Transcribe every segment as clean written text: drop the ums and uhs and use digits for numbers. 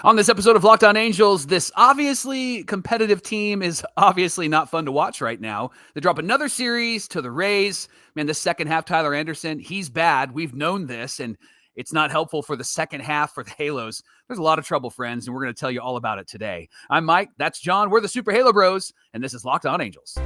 On this episode of Locked On Angels, this obviously competitive team is obviously not fun to watch right now. They drop another series to the Rays. Man, the second half, Tyler Anderson, he's bad. We've known this, and it's not helpful for the second half for the Halos. There's a lot of trouble, friends, and we're going to tell you all about it today. I'm Mike. That's John. We're the Super Halo Bros, and this is Locked On Angels.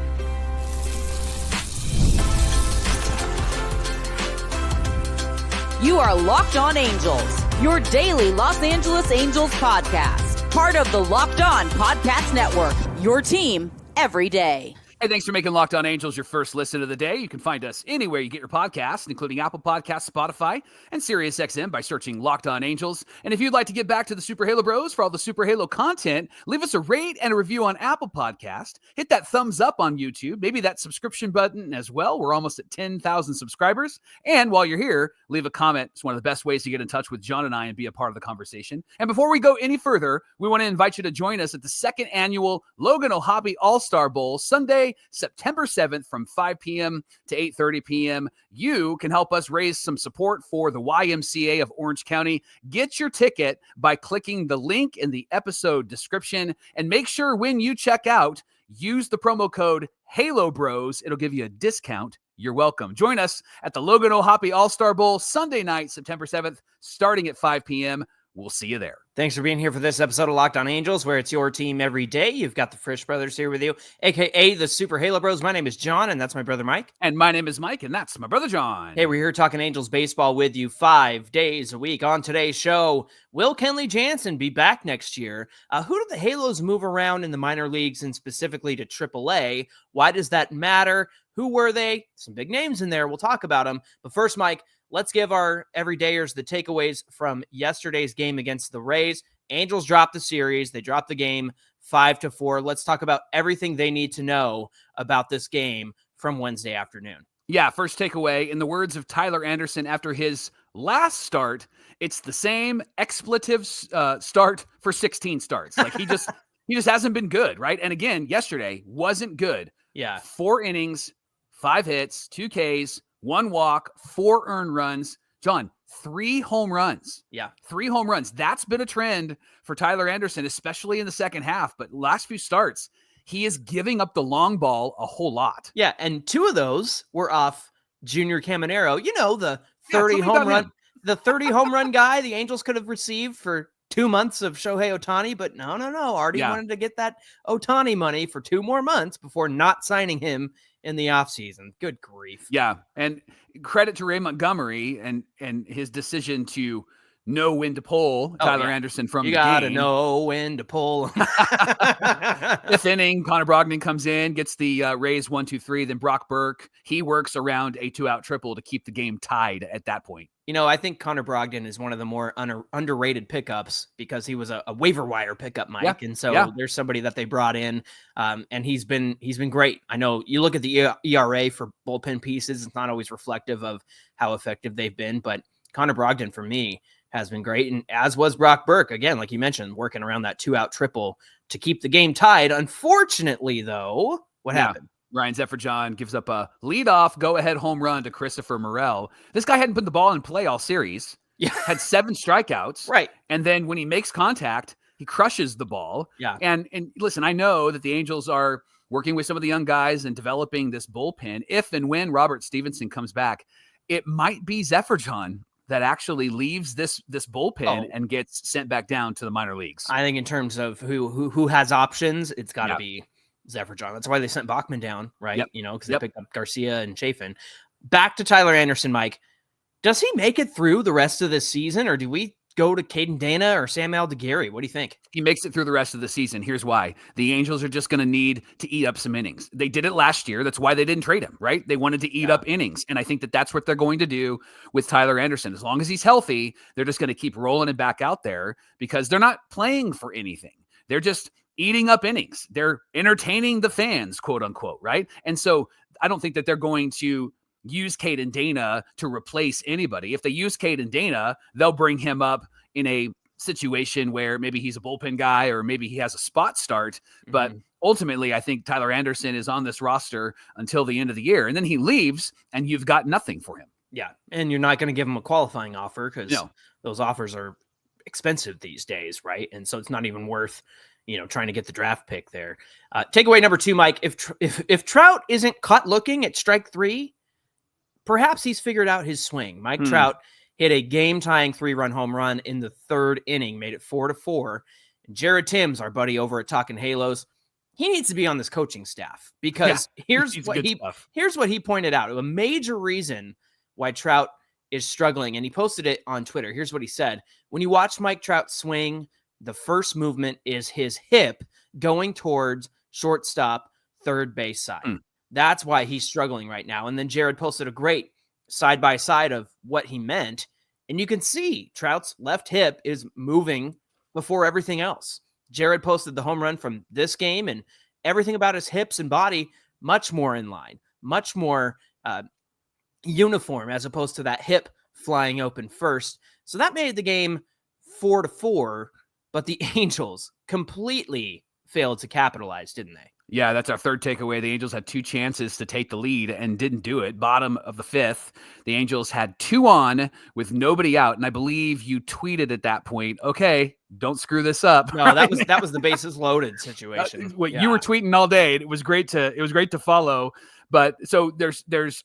You are Locked On Angels, your daily Los Angeles Angels podcast. Part of the Locked On Podcast Network, your team every day. Hey, thanks for making Locked On Angels your first listen of the day. You can find us anywhere you get your podcasts, including Apple Podcasts, Spotify, and SiriusXM by searching Locked On Angels. And if you'd like to get back to the Super Halo Bros for all the Super Halo content, leave us a rate and a review on Apple Podcast. Hit that thumbs up on YouTube, maybe that subscription button as well. We're almost at 10,000 subscribers. And while you're here, leave a comment. It's one of the best ways to get in touch with John and I and be a part of the conversation. And before we go any further, we want to invite you to join us at the second annual Logan O'Hoppe All-Star Bowl, Sunday, September 7th from 5 p.m. to 8:30 p.m. You can help us raise some support for the YMCA of Orange County. Get your ticket by clicking the link in the episode description, and make sure when you check out, use the promo code HaloBros. It'll give you a discount. You're welcome. Join us at the Logan O'Hoppe All-Star Bowl Sunday night, September 7th, starting at 5 p.m. We'll see you there. Thanks for being here for this episode of Locked On Angels, where it's your team every day. You've got the Frisch brothers here with you, a.k.a. the Super Halo Bros. My name is John, and that's my brother Mike. And my name is Mike, and that's my brother John. Hey, we're here talking Angels baseball with you 5 days a week. On today's show, will Kenley Jansen be back next year? Who do the Halos move around in the minor leagues and specifically to AAA? Why does that matter? Who were they? Some big names in there. We'll talk about them. But first, Mike, let's give our everydayers the takeaways from yesterday's game against the Rays. Angels dropped the series. They dropped the game 5-4. Let's talk about everything they need to know about this game from Wednesday afternoon. Yeah, first takeaway, in the words of Tyler Anderson after his last start, it's the same expletive start for 16 starts. Like he just hasn't been good, right? And again, yesterday wasn't good. Yeah. 4 innings, 5 hits, 2 Ks, 1 walk, 4 earned runs. John, 3 home runs. Yeah. 3 home runs. That's been a trend for Tyler Anderson, especially in the second half. But last few starts, he is giving up the long ball a whole lot. Yeah, and 2 of those were off Junior Caminero. You know, the 30 home run, the 30 home run guy the Angels could have received for 2 months of Shohei Ohtani, but no. Artie wanted to get that Ohtani money for 2 more months before not signing him in the offseason. Good grief. Yeah, and credit to Ray Montgomery and his decision to know when to pull Tyler Anderson from the game. You got to know when to pull. 5th inning, Connor Brogdon comes in, gets the Rays 1-2-3. Then Brock Burke, he works around a 2-out triple to keep the game tied at that point. You know, I think Connor Brogdon is one of the more underrated pickups because he was a waiver wire pickup, Mike. Yeah. And so there's somebody that they brought in, and he's been great. I know you look at the ERA for bullpen pieces, it's not always reflective of how effective they've been, but Connor Brogdon for me has been great, and as was Brock Burke. Again, like you mentioned, working around that 2-out triple to keep the game tied. Unfortunately, though, what happened? Ryan Zephyr-John gives up a leadoff go-ahead home run to Christopher Morel. This guy hadn't put the ball in play all series. Yeah. Had 7 strikeouts. Right. And then when he makes contact, he crushes the ball. Yeah. And listen, I know that the Angels are working with some of the young guys and developing this bullpen. If and when Robert Stevenson comes back, it might be Zephyr-John that actually leaves this bullpen and gets sent back down to the minor leagues. I think in terms of who has options, it's got to be Zephyr-John. That's why they sent Bachman down, right? Yep. You know, because they picked up Garcia and Chafin. Back to Tyler Anderson, Mike. Does he make it through the rest of this season, or do we go to Caden Dana or Sam Aldeguerri? What do you think? He makes it through the rest of the season. Here's why. The Angels are just going to need to eat up some innings. They did it last year. That's why they didn't trade him, right? They wanted to eat up innings. And I think that that's what they're going to do with Tyler Anderson. As long as he's healthy, they're just going to keep rolling it back out there because they're not playing for anything. They're just eating up innings. They're entertaining the fans, quote unquote, right? And so I don't think that they're going to use Caden Dana to replace anybody. If they use Caden Dana, they'll bring him up in a situation where maybe he's a bullpen guy or maybe he has a spot start. But ultimately, I think Tyler Anderson is on this roster until the end of the year. And then he leaves and you've got nothing for him. Yeah. And you're not going to give him a qualifying offer because those offers are expensive these days, right? And so it's not even worth, trying to get the draft pick there. Takeaway number 2, Mike, if Trout isn't caught looking at strike 3, perhaps he's figured out his swing. Mike Trout hit a game-tying 3-run home run in the 3rd inning, made it 4-4. And Jared Timms, our buddy over at Talkin' Halos, he needs to be on this coaching staff, because here's what he pointed out. A major reason why Trout is struggling, and he posted it on Twitter. Here's what he said. When you watch Mike Trout swing, the first movement is his hip going towards shortstop, third base side. That's why he's struggling right now. And then Jared posted a great side-by-side of what he meant. And you can see Trout's left hip is moving before everything else. Jared posted the home run from this game, and everything about his hips and body much more in line, much more uniform, as opposed to that hip flying open first. So that made the game 4-4, but the Angels completely failed to capitalize, didn't they? Yeah, that's our third takeaway. The Angels had 2 chances to take the lead and didn't do it. Bottom of the 5th, the Angels had 2 on with nobody out, and I believe you tweeted at that point, "Okay, don't screw this up." No, that was the bases loaded situation. You were tweeting all day. It was great to follow. But so there's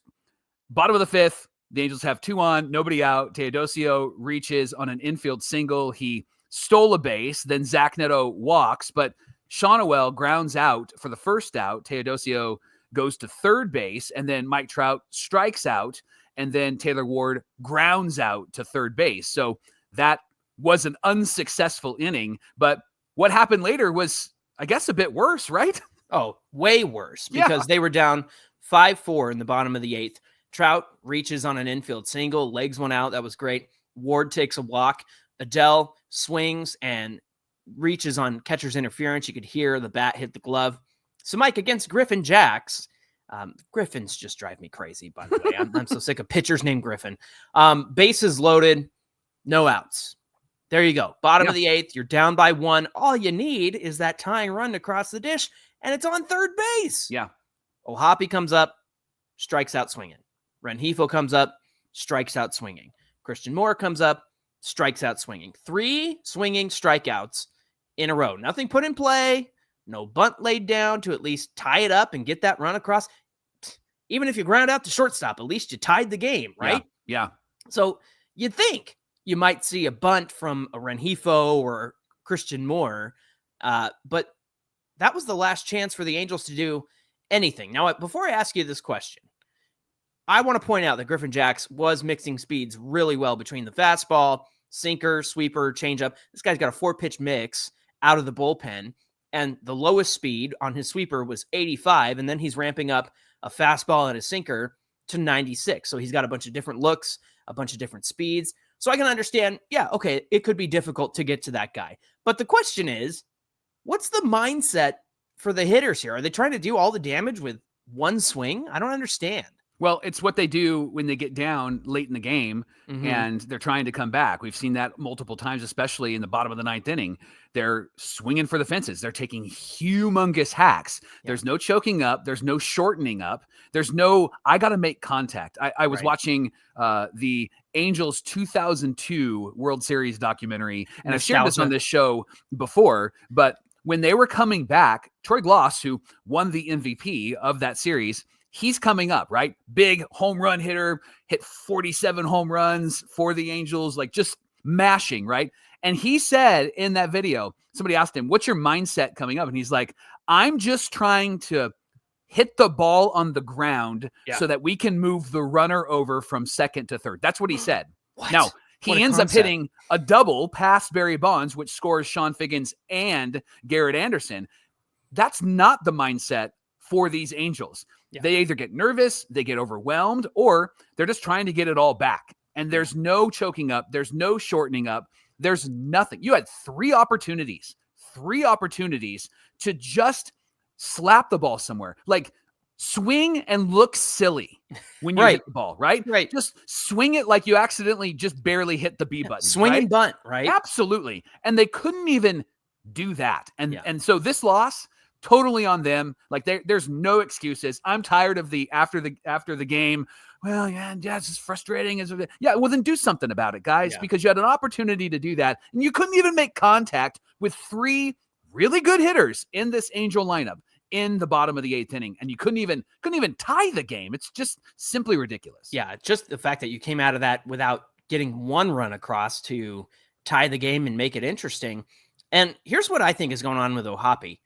bottom of the 5th. The Angels have 2 on, nobody out. Teodosio reaches on an infield single. He stole a base. Then Zach Neto walks, but Shawnuel grounds out for the first out. Teodosio goes to third base, and then Mike Trout strikes out, and then Taylor Ward grounds out to third base. So that was an unsuccessful inning, but what happened later was, I guess, a bit worse, right? Oh, way worse, because they were down 5-4 in the bottom of the 8th. Trout reaches on an infield single, legs one out. That was great. Ward takes a walk. Adele swings and reaches on catcher's interference. You could hear the bat hit the glove. So, Mike, against Griffin Jacks, Griffins just drive me crazy, by the way. I'm so sick of pitchers named Griffin. Bases loaded, no outs. There you go. Bottom of the 8th, you're down by 1. All you need is that tying run to cross the dish, and it's on third base. Yeah. Ohapi comes up, strikes out swinging. Rengifo comes up, strikes out swinging. Christian Moore comes up, strikes out swinging. 3 swinging strikeouts in a row. Nothing put in play, no bunt laid down to at least tie it up and get that run across. Even if you ground out to shortstop, at least you tied the game, right? Yeah. So you'd think you might see a bunt from a Rengifo or Christian Moore, but that was the last chance for the Angels to do anything. Now, before I ask you this question, I want to point out that Griffin Jacks was mixing speeds really well between the fastball, sinker, sweeper, changeup. This guy's got a 4-pitch mix out of the bullpen, and the lowest speed on his sweeper was 85, and then he's ramping up a fastball and a sinker to 96. So he's got a bunch of different looks, a bunch of different speeds. So I can understand, okay, it could be difficult to get to that guy. But the question is, what's the mindset for the hitters here? Are they trying to do all the damage with one swing? I don't understand. Well, it's what they do when they get down late in the game and they're trying to come back. We've seen that multiple times, especially in the bottom of the 9th inning. They're swinging for the fences. They're taking humongous hacks. There's no choking up. There's no shortening up. There's no, I got to make contact. I was watching the Angels 2002 World Series documentary, and I've shared this on this show before, but when they were coming back, Troy Gloss, who won the MVP of that series, he's coming up, right? Big home run hitter, hit 47 home runs for the Angels, like just mashing, right? And he said in that video, somebody asked him, "What's your mindset coming up?" And he's like, "I'm just trying to hit the ball on the ground so that we can move the runner over from second to third." That's what he said. Now, he ends up hitting a double past Barry Bonds, which scores Sean Figgins and Garrett Anderson. That's not the mindset for these Angels. They either get nervous, they get overwhelmed, or they're just trying to get it all back. And there's no choking up. There's no shortening up. There's nothing. You had 3 opportunities to just slap the ball somewhere. Like, swing and look silly when you hit the ball, right? Right. Just swing it like you accidentally just barely hit the B button. Swing and bunt, right? Absolutely. And they couldn't even do that. And so this loss totally on them. Like there's no excuses. I'm tired of the after the game. Well, yeah, it's just frustrating. Yeah, well then do something about it, guys, because you had an opportunity to do that, and you couldn't even make contact with 3 really good hitters in this Angel lineup in the bottom of the 8th inning, and you couldn't even tie the game. It's just simply ridiculous. Yeah, just the fact that you came out of that without getting 1 run across to tie the game and make it interesting. And here's what I think is going on with O'Hoppe.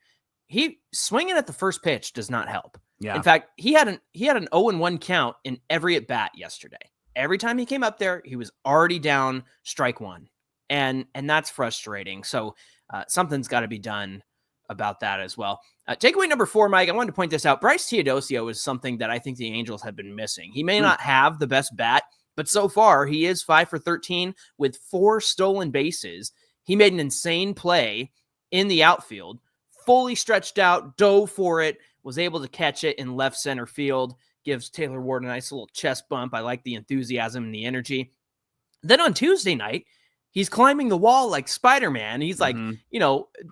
He swinging at the first pitch does not help. Yeah. In fact, he had an 0-1 count in every at bat yesterday. Every time he came up there, he was already down strike 1, and that's frustrating. So something's got to be done about that as well. Takeaway number 4, Mike. I wanted to point this out. Bryce Teodosio is something that I think the Angels have been missing. He may not have the best bat, but so far he is 5 for 13 with 4 stolen bases. He made an insane play in the outfield, fully stretched out, dove for it, was able to catch it in left center field, gives Taylor Ward a nice little chest bump. I like the enthusiasm and the energy. Then on Tuesday night, he's climbing the wall like Spider-Man. He's like,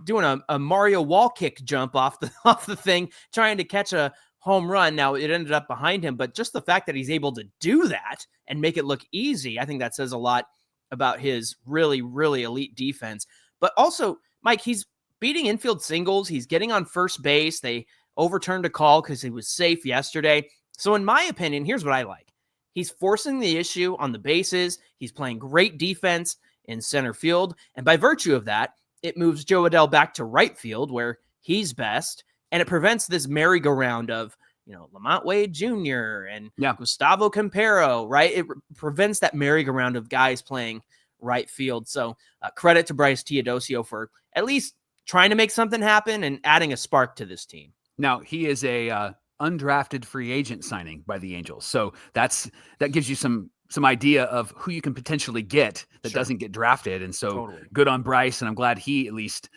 doing a Mario wall kick jump off the thing, trying to catch a home run. Now it ended up behind him, but just the fact that he's able to do that and make it look easy, I think that says a lot about his really, really elite defense. But also, Mike, he's beating infield singles. He's getting on first base. They overturned a call because he was safe yesterday. So in my opinion, here's what I like. He's forcing the issue on the bases. He's playing great defense in center field. And by virtue of that, it moves Joe Adell back to right field where he's best. And it prevents this merry-go-round of, Lamont Wade Jr. and Gustavo Campero, right? It prevents that merry-go-round of guys playing right field. So credit to Bryce Teodosio for at least trying to make something happen and adding a spark to this team. Now, he is a undrafted free agent signing by the Angels. So that gives you some idea of who you can potentially get that doesn't get drafted. And so good on Bryce. And I'm glad he at least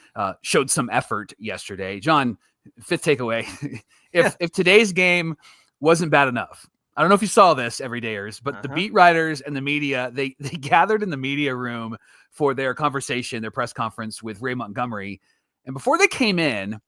showed some effort yesterday. John, 5th takeaway. If today's game wasn't bad enough, I don't know if you saw this, everydayers, but the beat writers and the media, they gathered in the media room for their conversation, their press conference with Ray Montgomery. And before they came in,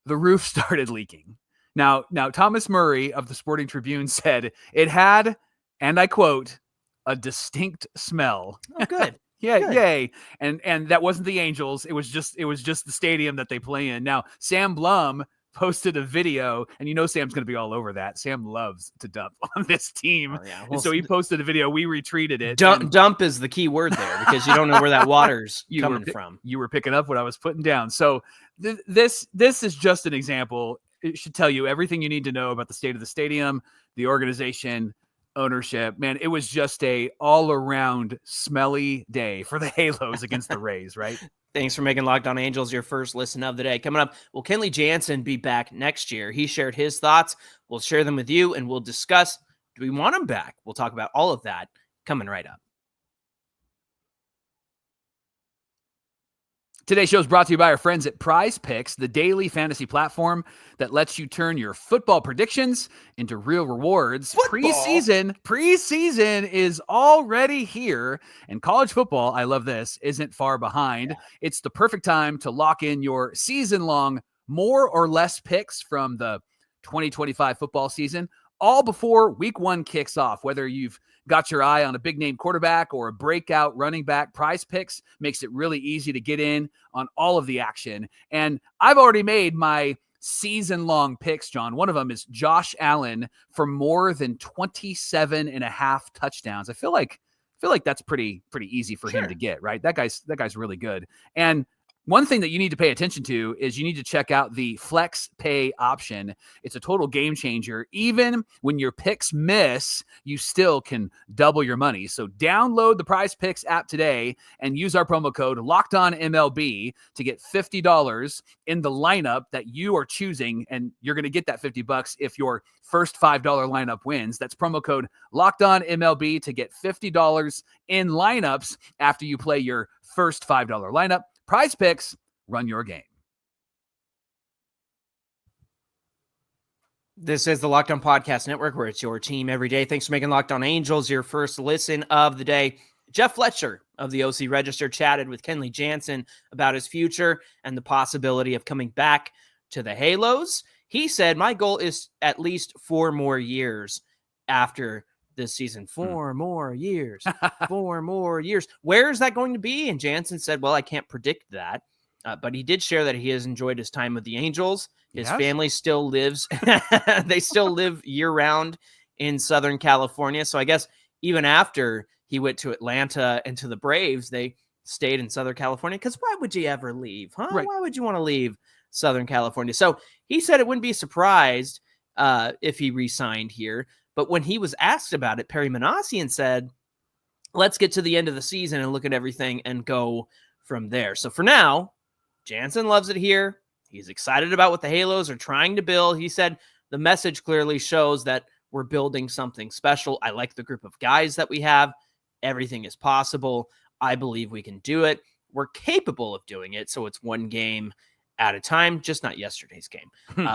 the roof started leaking. Now Thomas Murray of the Sporting Tribune said it had, and I quote, a distinct smell. Oh, good. Yeah, good. Yay. And that wasn't the Angels. It was just the stadium that they play in. Now, Sam Blum posted a video, and Sam's going to be all over that. Sam loves to dump on this team. Oh, yeah. Well, and so he posted a video. We retweeted it. Dump is the key word there because you don't know where that water's coming from. You were picking up what I was putting down. So this is just an example. It should tell you everything you need to know about the state of the stadium, the organization, ownership. Man, it was just a all-around smelly day for the Halos against the Rays, right? Thanks for making Locked On Angels your first listen of the day. Coming up, will Kenley Jansen be back next year? He shared his thoughts. We'll share them with you, and we'll discuss, do we want him back? We'll talk about all of that coming right up. Today's show is brought to you by our friends at PrizePicks, the daily fantasy platform that lets you turn your football predictions into real rewards. Preseason is already here, and college football, I love this, isn't far behind. Yeah. It's the perfect time to lock in your season-long more or less picks from the 2025 football season, all before week 1 kicks off. Whether you've got your eye on a big-name quarterback or a breakout running back, PrizePicks makes it really easy to get in on all of the action. And I've already made my season-long picks, John. One of them is Josh Allen for more than 27.5 touchdowns. I feel like that's pretty easy for him to get, right? That guy's really good. And one thing that you need to pay attention to is you need to check out the Flex Pay option. It's a total game changer. Even when your picks miss, you still can double your money. So download the PrizePicks app today and use our promo code LOCKEDONMLB to get $50 in the lineup that you are choosing, and you're going to get that $50 if your first $5 lineup wins. That's promo code LOCKEDONMLB to get $50 in lineups after you play your first $5 lineup. PrizePicks, run your game. This is the Locked On Podcast Network, where it's your team every day. Thanks for making Locked On Angels your first listen of the day. Jeff Fletcher of the OC Register chatted with Kenley Jansen about his future and the possibility of coming back to the Halos. He said, my goal is at least 4 more years after this season. 4 more years, 4 more years. Where is that going to be? And Jansen said, well, I can't predict that. But he did share that he has enjoyed his time with the Angels. His family still lives. They still live year round in Southern California. So I guess even after he went to Atlanta and to the Braves, they stayed in Southern California. Because why would you ever leave? Huh? Right. Why would you want to leave Southern California? So he said it wouldn't be surprised if he re-signed here. But when he was asked about it, Perry Manassian said, let's get to the end of the season and look at everything and go from there. So for now, Jansen loves it here. He's excited about what the Halos are trying to build. He said the message clearly shows that we're building something special. I like the group of guys that we have. Everything is possible. I believe we can do it. We're capable of doing it. So it's one game at a time, just not yesterday's game.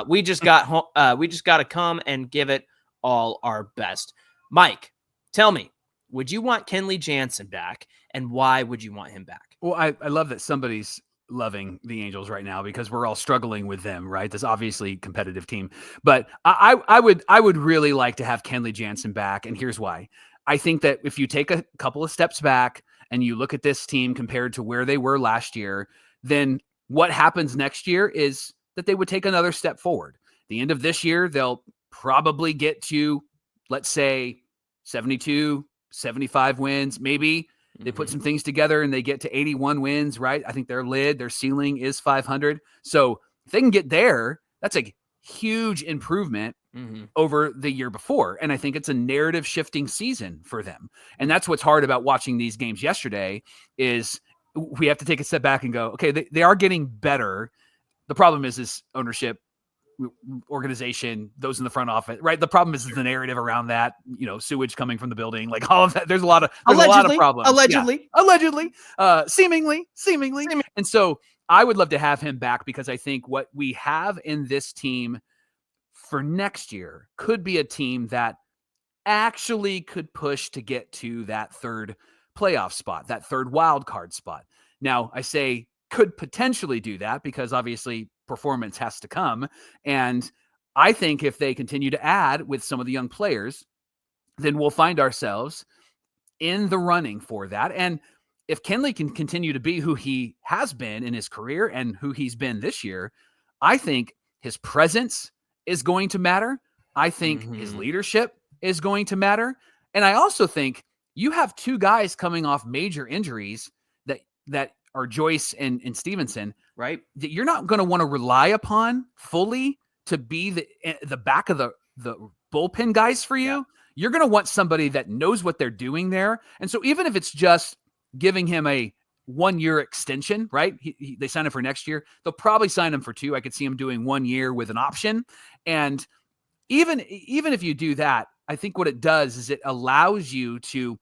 We just got to come and give it all our best. Mike, tell me, would you want Kenley Jansen back, and why would you want him back? Well, I love that somebody's loving the Angels right now because we're all struggling with them, right? This obviously competitive team, but I would really like to have Kenley Jansen back, and here's why. I think that if you take a couple of steps back and you look at this team compared to where they were last year, then what happens next year is that they would take another step forward. The end of this year, they'll probably get to, let's say, 72, 75 wins, maybe. They put some things together and they get to 81 wins, right? I think their ceiling is 500. So if they can get there, that's a huge improvement over the year before. And I think it's a narrative shifting season for them. And that's what's hard about watching these games yesterday is we have to take a step back and go, okay, they are getting better. The problem is ownership, organization, those in the front office, right? The problem is the narrative around that, sewage coming from the building, like all of that. There's a lot of problems. Allegedly, seemingly. And so I would love to have him back because I think what we have in this team for next year could be a team that actually could push to get to that third playoff spot, that third wild card spot. Now I say could potentially do that because obviously performance has to come. And I think if they continue to add with some of the young players, then we'll find ourselves in the running for that. And if Kenley can continue to be who he has been in his career and who he's been this year, I think his presence is going to matter. I think his leadership is going to matter. And I also think you have two guys coming off major injuries that are Joyce and Stevenson, right? That you're not going to want to rely upon fully to be the back of the bullpen guys for you. Yeah. You're going to want somebody that knows what they're doing there. And so even if it's just giving him a 1-year extension, right? They sign him for next year. They'll probably sign him for 2. I could see him doing 1 year with an option. And even if you do that, I think what it does is it allows you to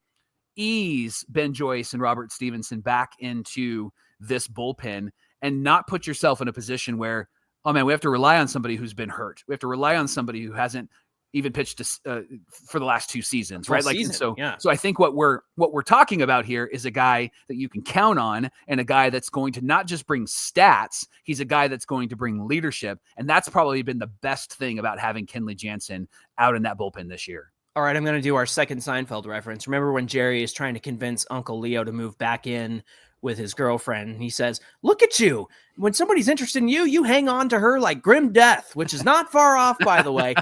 ease Ben Joyce and Robert Stevenson back into this bullpen and not put yourself in a position where, oh man, we have to rely on somebody who's been hurt. We have to rely on somebody who hasn't even pitched for the last 2 seasons, right? So I think what we're talking about here is a guy that you can count on and a guy that's going to not just bring stats, he's a guy that's going to bring leadership. And that's probably been the best thing about having Kenley Jansen out in that bullpen this year. All right, I'm going to do our second Seinfeld reference. Remember when Jerry is trying to convince Uncle Leo to move back in with his girlfriend? And he says, look at you. When somebody's interested in you, you hang on to her like grim death, which is not far off, by the way.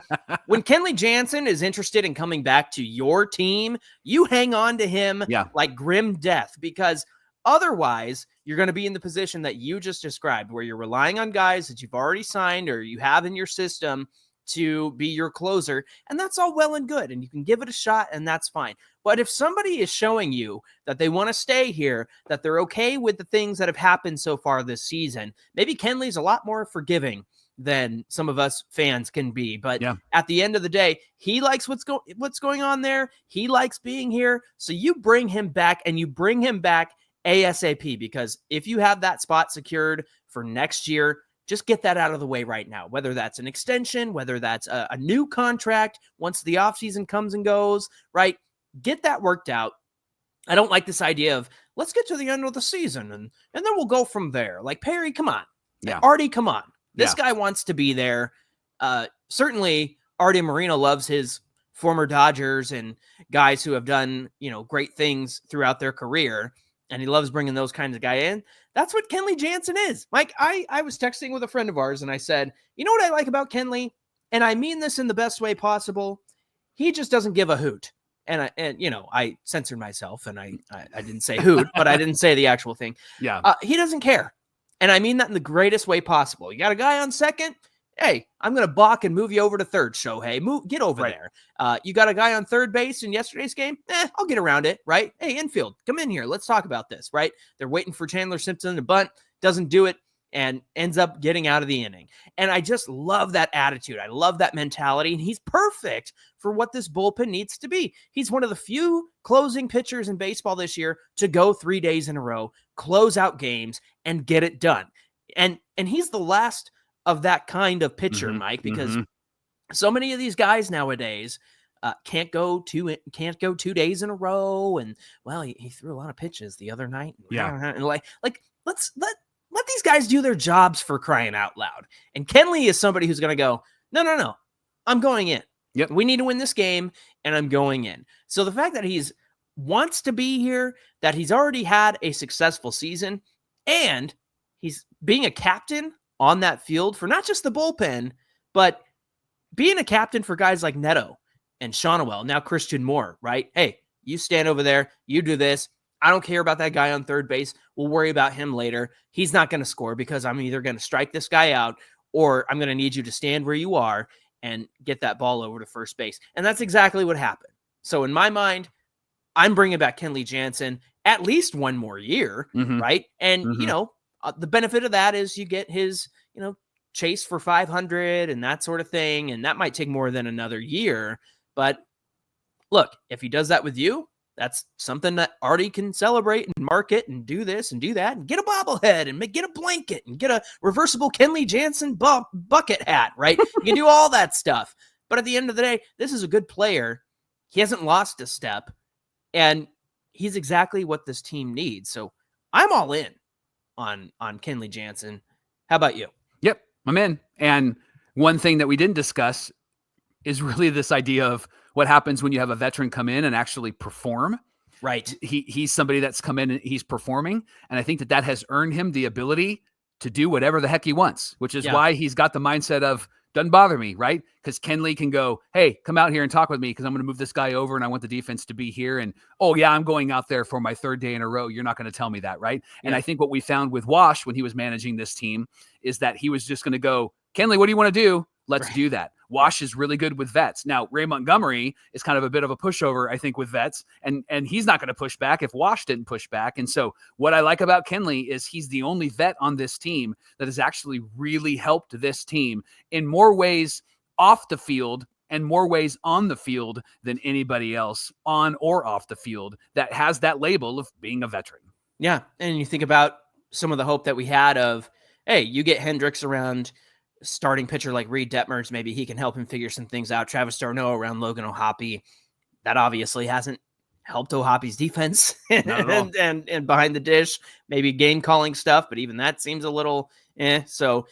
When Kenley Jansen is interested in coming back to your team, you hang on to him like grim death, because otherwise you're going to be in the position that you just described, where you're relying on guys that you've already signed or you have in your system to be your closer. And that's all well and good. And you can give it a shot and that's fine. But if somebody is showing you that they want to stay here, that they're okay with the things that have happened so far this season, maybe Kenley's a lot more forgiving than some of us fans can be. But at the end of the day, he likes what's going on there. He likes being here. So you bring him back, and you bring him back ASAP, because if you have that spot secured for next year, just get that out of the way right now, whether that's an extension, whether that's a new contract once the offseason comes and goes, right? Get that worked out. I don't like this idea of let's get to the end of the season and then we'll go from there. Like, Perry, come on. Yeah. Artie, come on. This guy wants to be there. Certainly, Artie Moreno loves his former Dodgers and guys who have done, great things throughout their career. And he loves bringing those kinds of guy in. That's what Kenley Jansen is. Mike, I was texting with a friend of ours and I said, you know what I like about Kenley? And I mean this in the best way possible. He just doesn't give a hoot. And I censored myself and I didn't say hoot, but I didn't say the actual thing. Yeah. He doesn't care. And I mean that in the greatest way possible. You got a guy on second? Hey, I'm going to balk and move you over to third, Shohei. Get over there. You got a guy on third base in yesterday's game? I'll get around it, right? Hey, infield, come in here. Let's talk about this, right? They're waiting for Chandler Simpson to bunt, doesn't do it, and ends up getting out of the inning. And I just love that attitude. I love that mentality, and he's perfect for what this bullpen needs to be. He's one of the few closing pitchers in baseball this year to go 3 days in a row, close out games, and get it done. And he's the last of that kind of pitcher, Mike, because so many of these guys nowadays can't go 2 days in a row. And well, he threw a lot of pitches the other night. And like let's let these guys do their jobs, for crying out loud. And Kenley is somebody who's going to go, no, I'm going in. Yep. We need to win this game, and I'm going in. So the fact that he's wants to be here, that he's already had a successful season, and he's being a captain on that field for not just the bullpen, but being a captain for guys like Neto and Shonowell, now Christian Moore, right? Hey, you stand over there, you do this. I don't care about that guy on third base. We'll worry about him later. He's not going to score because I'm either going to strike this guy out or I'm going to need you to stand where you are and get that ball over to first base. And that's exactly what happened. So in my mind, I'm bringing back Kenley Jansen at least one more year, right? And, the benefit of that is you get his, chase for 500 and that sort of thing. And that might take more than another year. But look, if he does that with you, that's something that Artie can celebrate and market and do this and do that and get a bobblehead and get a blanket and get a reversible Kenley Jansen bucket hat, right? You can do all that stuff. But at the end of the day, this is a good player. He hasn't lost a step, and he's exactly what this team needs. So I'm all in on Kenley Jansen. How about you? Yep, I'm in. And one thing that we didn't discuss is really this idea of what happens when you have a veteran come in and actually perform. Right. He's somebody that's come in and he's performing. And I think that has earned him the ability to do whatever the heck he wants, which is why he's got the mindset of doesn't bother me, right? Because Kenley can go, hey, come out here and talk with me because I'm going to move this guy over and I want the defense to be here. And, oh, yeah, I'm going out there for my third day in a row. You're not going to tell me that, right? And I think what we found with Wash when he was managing this team is that he was just going to go, Kenley, what do you want to do? Let's do that. Wash is really good with vets. Now, Ray Montgomery is kind of a bit of a pushover, I think, with vets, and he's not going to push back if Wash didn't push back. And so what I like about Kenley is he's the only vet on this team that has actually really helped this team in more ways off the field and more ways on the field than anybody else on or off the field that has that label of being a veteran. Yeah, and you think about some of the hope that we had of, hey, you get Hendricks around starting pitcher like Reed Detmers, maybe he can help him figure some things out. Travis d'Arnaud around Logan O'Hoppe. That obviously hasn't helped O'Hoppe's defense and behind the dish, maybe game calling stuff, but even that seems a little So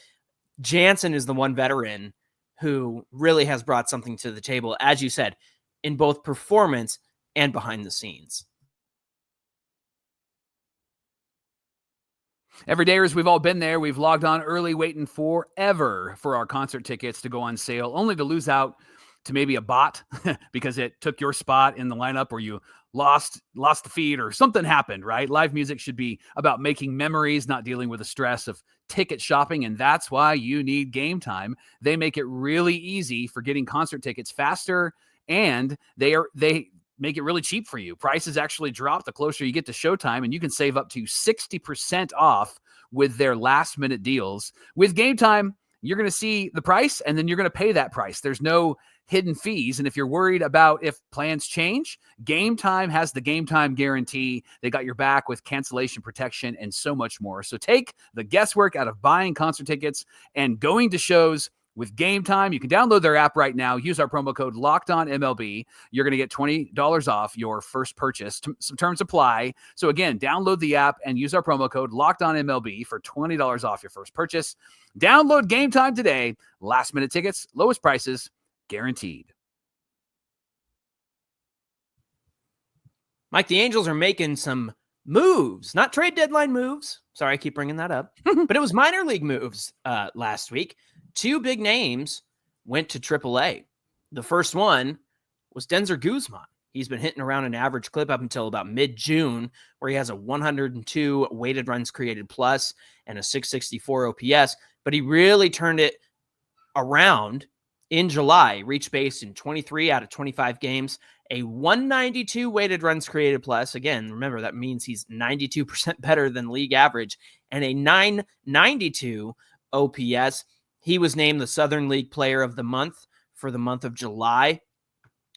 Jansen is the one veteran who really has brought something to the table, as you said, in both performance and behind the scenes. Everydayers, we've all been there. We've logged on early, waiting forever for our concert tickets to go on sale, only to lose out to maybe a bot because it took your spot in the lineup or you lost the feed or something happened, right? Live music should be about making memories, not dealing with the stress of ticket shopping, and that's why you need Gametime. They make it really easy for getting concert tickets faster, and they make it really cheap for you. Prices actually drop the closer you get to showtime, and you can save up to 60% off with their last minute deals. With Gametime, you're going to see the price and then you're going to pay that price. There's no hidden fees. And if you're worried about if plans change, Gametime has the Gametime guarantee. They got your back with cancellation protection and so much more. So take the guesswork out of buying concert tickets and going to shows with Gametime. You can download their app right now. Use our promo code LOCKEDONMLB. You're going to get $20 off your first purchase. Some terms apply. So again, download the app and use our promo code LOCKEDONMLB for $20 off your first purchase. Download Gametime today. Last minute tickets, lowest prices, guaranteed. Mike, the Angels are making some moves, not trade deadline moves. Sorry, I keep bringing that up. But it was minor league moves last week. 2 big names went to AAA. The first one was Denzer Guzman. He's been hitting around an average clip up until about mid-June, where he has a 102 weighted runs created plus and a 664 OPS. But he really turned it around in July. Reached base in 23 out of 25 games. A 192 weighted runs created plus. Again, remember, that means he's 92% better than league average. And a 992 OPS. He was named the Southern League Player of the Month for the month of July.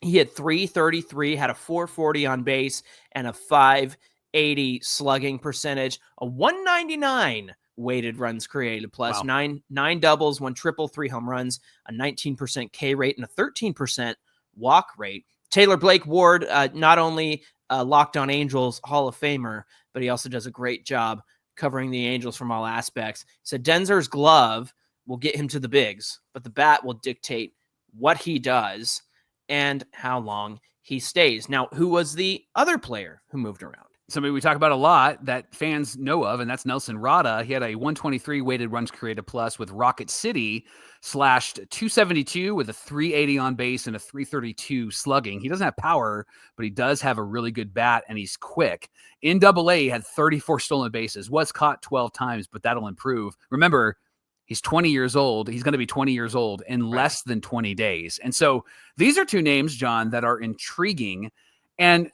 He had 333, had a 440 on base, and a 580 slugging percentage. A 199 weighted runs created plus. Wow. Nine doubles, 1 triple, 3 home runs, a 19% K rate, and a 13% walk rate. Taylor Blake Ward, not only Locked On Angels Hall of Famer, but he also does a great job covering the Angels from all aspects. He said Denzer's glove will get him to the bigs, but the bat will dictate what he does and how long he stays. Now, who was the other player who moved around? Somebody we talk about a lot that fans know of, and that's Nelson Rada. He had a 123 weighted runs created plus with Rocket City, slashed 272 with a 380 on base and a 332 slugging. He doesn't have power, but he does have a really good bat, and he's quick. In AA, he had 34 stolen bases, was caught 12 times, but that'll improve. Remember, he's 20 years old. He's going to be 20 years old in less than 20 days. And so these are 2 names, John, that are intriguing. And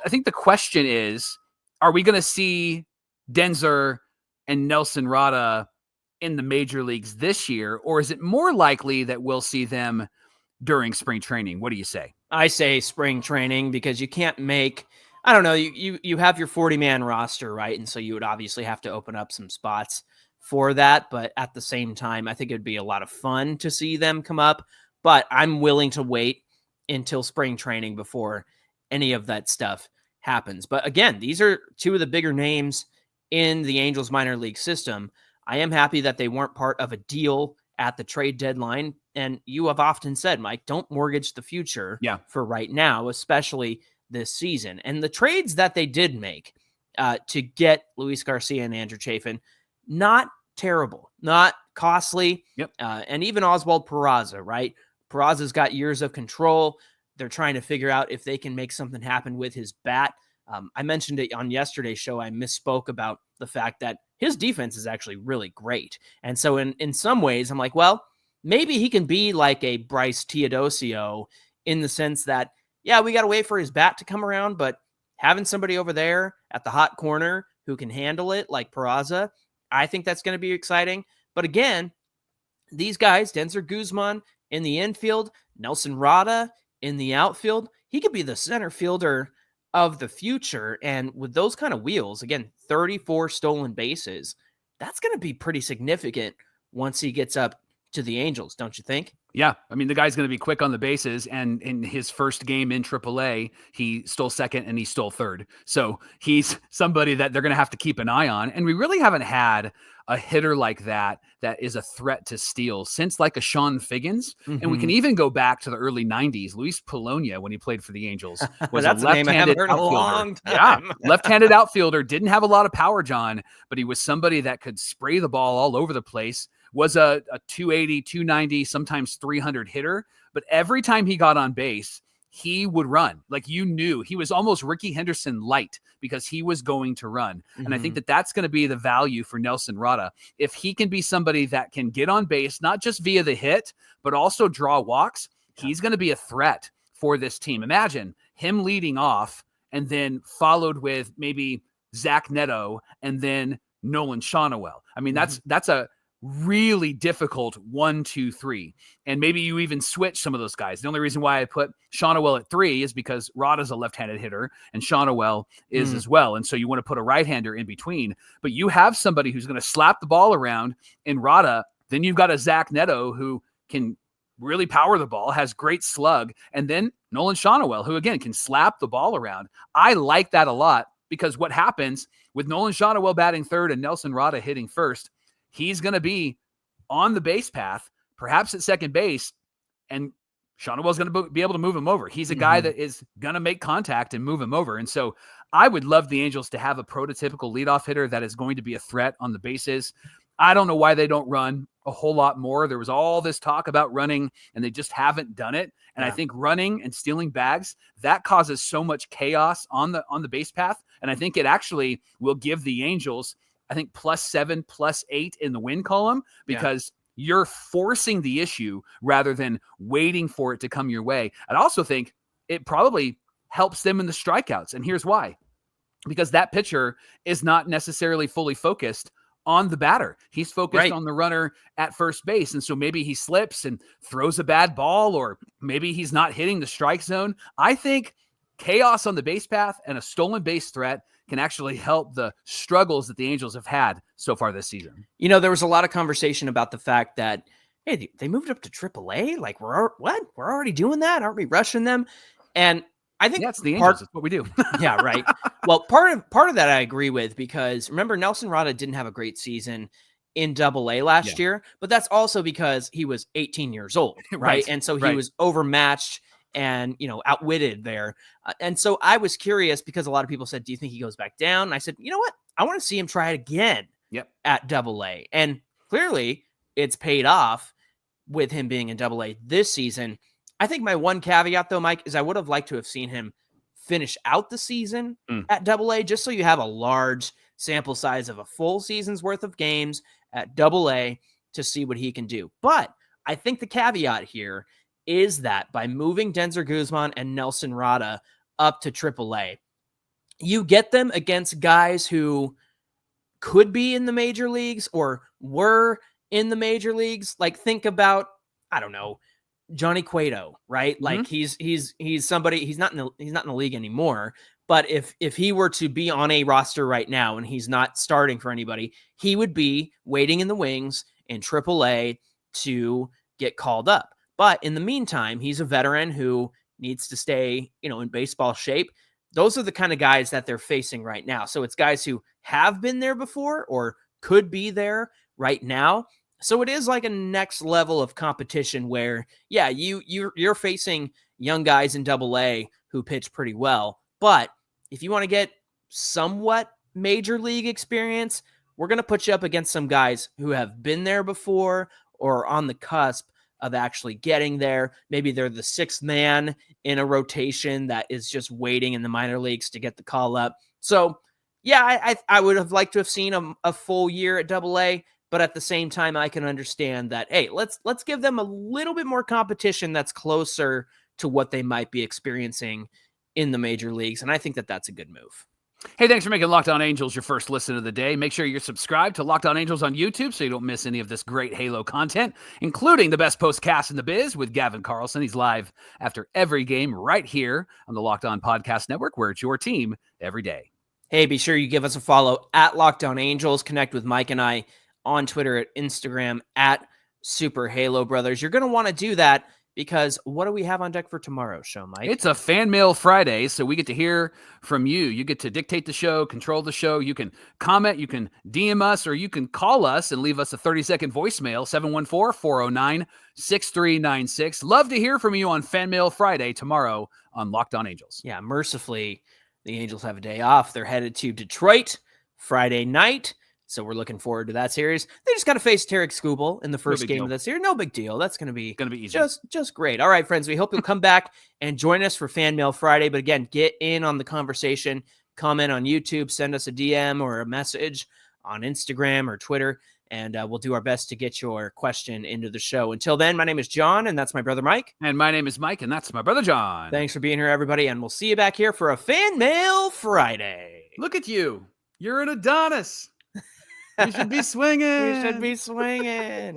I think the question is, are we going to see Denzer and Nelson Rada in the major leagues this year, or is it more likely that we'll see them during spring training? What do you say? I say spring training, because you can't make, I don't know, you have your 40-man roster, right? And so you would obviously have to open up some spots for that. But at the same time, I think it'd be a lot of fun to see them come up. But I'm willing to wait until spring training before any of that stuff happens. But again, these are 2 of the bigger names in the Angels minor league system. I am happy that they weren't part of a deal at the trade deadline. And you have often said, Mike, don't mortgage the future for right now, especially this season. And the trades that they did make to get Luis Garcia and Andrew Chafin, not terrible, not costly. And even Oswald Peraza, right? Peraza's got years of control. They're trying to figure out if they can make something happen with his bat. I mentioned it on yesterday's show. I misspoke about the fact that his defense is actually really great. And so in some ways, I'm like, well, maybe he can be like a Bryce Teodosio in the sense that, yeah, we got to wait for his bat to come around, but having somebody over there at the hot corner who can handle it like Peraza, I think that's going to be exciting. But again, these guys, Denzer Guzman in the infield, Nelson Rada in the outfield, he could be the center fielder of the future. And with those kind of wheels, again, 34 stolen bases, that's going to be pretty significant once he gets up to the Angels, don't you think? Yeah. I mean, the guy's going to be quick on the bases, and in his first game in AAA, he stole second and he stole third. So he's somebody that they're going to have to keep an eye on. And we really haven't had a hitter like that is a threat to steal since like a Sean Figgins. And we can even go back to the early 90s. Luis Polonia, when he played for the Angels, was a left-handed outfielder. Yeah, left-handed outfielder, didn't have a lot of power, John, but he was somebody that could spray the ball all over the place, was a 280, 290, sometimes 300 hitter. But every time he got on base, he would run. Like, you knew he was almost Ricky Henderson light because he was going to run. And I think that that's going to be the value for Nelson Rada. If he can be somebody that can get on base, not just via the hit, but also draw walks, he's going to be a threat for this team. Imagine him leading off and then followed with maybe Zach Neto and then Nolan Shawnuel. I mean, that's a really difficult 1, 2, 3. And maybe you even switch some of those guys. The only reason why I put Shawnuel at 3 is because Rada's a left-handed hitter and Shawnuel is as well. And so you want to put a right-hander in between, but you have somebody who's going to slap the ball around in Rada. Then you've got a Zach Neto who can really power the ball, has great slug, and then Nolan Shonowell, who again can slap the ball around. I like that a lot because what happens with Nolan Shonowell batting third and Nelson Rada hitting first, he's going to be on the base path, perhaps at second base, and Shonowell's going to be able to move him over. He's a guy that is going to make contact and move him over. And so I would love the Angels to have a prototypical leadoff hitter that is going to be a threat on the bases. I don't know why they don't run a whole lot more. There was all this talk about running, and they just haven't done it. And I think running and stealing bags, that causes so much chaos on the base path. And I think it actually will give the Angels, I think, +7, +8 in the win column because you're forcing the issue rather than waiting for it to come your way. I also think it probably helps them in the strikeouts. And here's why. Because that pitcher is not necessarily fully focused on the batter. He's focused on the runner at first base. And so maybe he slips and throws a bad ball, or maybe he's not hitting the strike zone. I think chaos on the base path and a stolen base threat can actually help the struggles that the Angels have had so far this season. You know, there was a lot of conversation about the fact that, hey, they moved up to AAA. Like, we're already doing that? Aren't we rushing them? And I think that's the Angels. That's what we do. Yeah, right. Well, part of that I agree with, because remember, Nelson Rada didn't have a great season in AA last year, but that's also because he was 18 years old, right? And so he was overmatched and, outwitted there. And so I was curious because a lot of people said, do you think he goes back down? And I said, you know what? I want to see him try it again at AA. And clearly it's paid off with him being in AA this season. I think my one caveat, though, Mike, is I would have liked to have seen him finish out the season at AA, just so you have a large sample size of a full season's worth of games at AA to see what he can do. But I think the caveat here is that by moving Denzer Guzman and Nelson Rada up to AAA, you get them against guys who could be in the major leagues or were in the major leagues. Like, think about, I don't know, Johnny Cueto, right? Like he's somebody, he's not in the league anymore, but if he were to be on a roster right now and he's not starting for anybody, he would be waiting in the wings in AAA to get called up. But in the meantime, he's a veteran who needs to stay, in baseball shape. Those are the kind of guys that they're facing right now. So it's guys who have been there before or could be there right now. So it is like a next level of competition where, you're facing young guys in AA who pitch pretty well. But if you want to get somewhat major league experience, we're going to put you up against some guys who have been there before or on the cusp of actually getting there. Maybe they're the sixth man in a rotation that is just waiting in the minor leagues to get the call up. So, I would have liked to have seen a full year at AA. But at the same time, I can understand that, hey, let's give them a little bit more competition that's closer to what they might be experiencing in the major leagues. And I think that that's a good move. Hey, thanks for making Locked On Angels your first listen of the day. Make sure you're subscribed to Locked On Angels on YouTube so you don't miss any of this great Halo content, including the best postcast in the biz with Gavin Carlson. He's live after every game right here on the Locked On Podcast Network, where it's your team every day. Hey, be sure you give us a follow at Locked On Angels. Connect with Mike and I on Twitter, at Instagram, at Super Halo Brothers. You're going to want to do that because what do we have on deck for tomorrow's show, Mike? It's a Fan Mail Friday, so we get to hear from you. You get to dictate the show, control the show. You can comment, you can DM us, or you can call us and leave us a 30-second voicemail, 714-409-6396. Love to hear from you on Fan Mail Friday tomorrow on Locked On Angels. Yeah, mercifully, the Angels have a day off. They're headed to Detroit Friday night. So we're looking forward to that series. They just got to face Tarek Skubal in the first game of that series. No big deal. That's going to be easy. Just great. All right, friends. We hope you'll come back and join us for Fan Mail Friday. But again, get in on the conversation. Comment on YouTube. Send us a DM or a message on Instagram or Twitter, and we'll do our best to get your question into the show. Until then, my name is John, and that's my brother Mike. And my name is Mike, and that's my brother John. Thanks for being here, everybody, and we'll see you back here for a Fan Mail Friday. Look at you. You're an Adonis. You should be swinging. You should be swinging.